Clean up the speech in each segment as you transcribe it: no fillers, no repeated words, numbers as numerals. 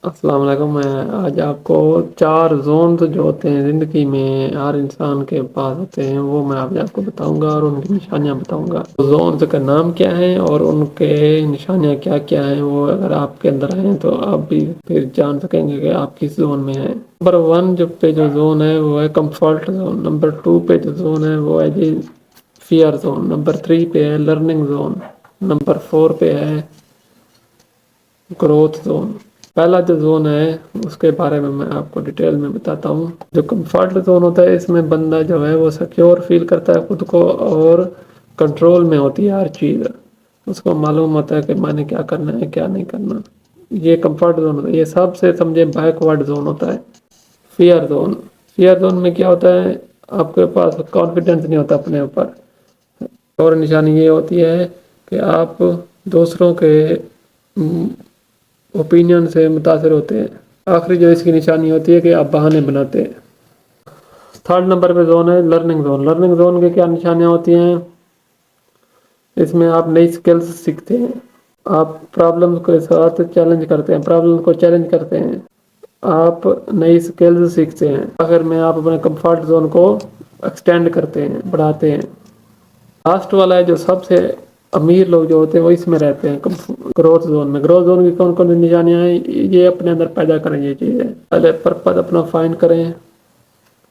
السلام علیکم، میں آج آپ کو 4 زونز جو ہوتے ہیں زندگی میں ہر انسان کے پاس ہوتے ہیں وہ میں آپ کو بتاؤں گا اور ان کی نشانیاں بتاؤں گا۔ زونز کا نام کیا ہے اور ان کے نشانیاں کیا کیا ہیں، وہ اگر آپ کے اندر ہیں تو آپ بھی پھر جان سکیں گے کہ آپ کس زون میں ہیں۔ نمبر 1 جو زون ہے وہ ہے کمفرٹ زون۔ نمبر 2 پہ جو زون ہے وہ ہے جی فیئر زون۔ نمبر 3 پہ ہے لرننگ زون۔ نمبر 4 پہ ہے گروتھ زون۔ پہلا جو زون ہے اس کے بارے میں آپ کو ڈیٹیل میں بتاتا ہوں۔ جو کمفرٹ زون ہوتا ہے اس میں بندہ جو ہے وہ سیکیور فیل کرتا ہے خود کو، اور کنٹرول میں ہوتی ہے ہر چیز، اس کو معلوم ہوتا ہے کہ میں نے کیا کرنا ہے کیا نہیں کرنا۔ یہ کمفرٹ زون ہوتا ہے۔ یہ سب سے سمجھے بیکورڈ زون ہوتا ہے۔ فیئر زون، فیئر زون میں کیا ہوتا ہے، آپ کے پاس کانفیڈنس نہیں ہوتا اپنے اوپر، اور نشانی یہ ہوتی ہے کہ آپ دوسروں کے اوپینین سے متاثر ہوتے ہیں۔ آخری جو اس کی نشانی ہوتی ہے کہ آپ بہانے بناتے ہیں۔ 3rd نمبر پہ زون ہے لرننگ زون۔ لرننگ زون کی کیا نشانیاں ہوتی ہیں، اس میں آپ نئی سکلز سیکھتے ہیں، آپ پرابلم کے ساتھ چیلنج کرتے ہیں، پرابلم کو چیلنج کرتے ہیں، آپ نئی سکلز سیکھتے ہیں۔ آخر میں آپ اپنے کمفرٹ زون کو ایکسٹینڈ کرتے ہیں، بڑھاتے ہیں۔ لاسٹ والا ہے جو سب سے امیر لوگ جو ہوتے ہیں وہ اس میں رہتے ہیں، گروتھ زون میں۔ گروتھ زون کی کون کون سی نشانیاں ہیں، یہ اپنے اندر پیدا کریں یہ چیزیں۔ پہلے پرپز اپنا فائنڈ کریں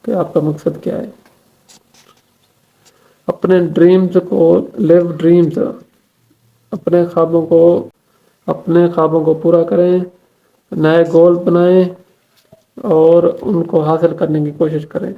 کہ آپ کا مقصد کیا ہے۔ اپنے ڈریمز کو لیو ڈریمز، اپنے خوابوں کو پورا کریں، نئے گول بنائیں اور ان کو حاصل کرنے کی کوشش کریں۔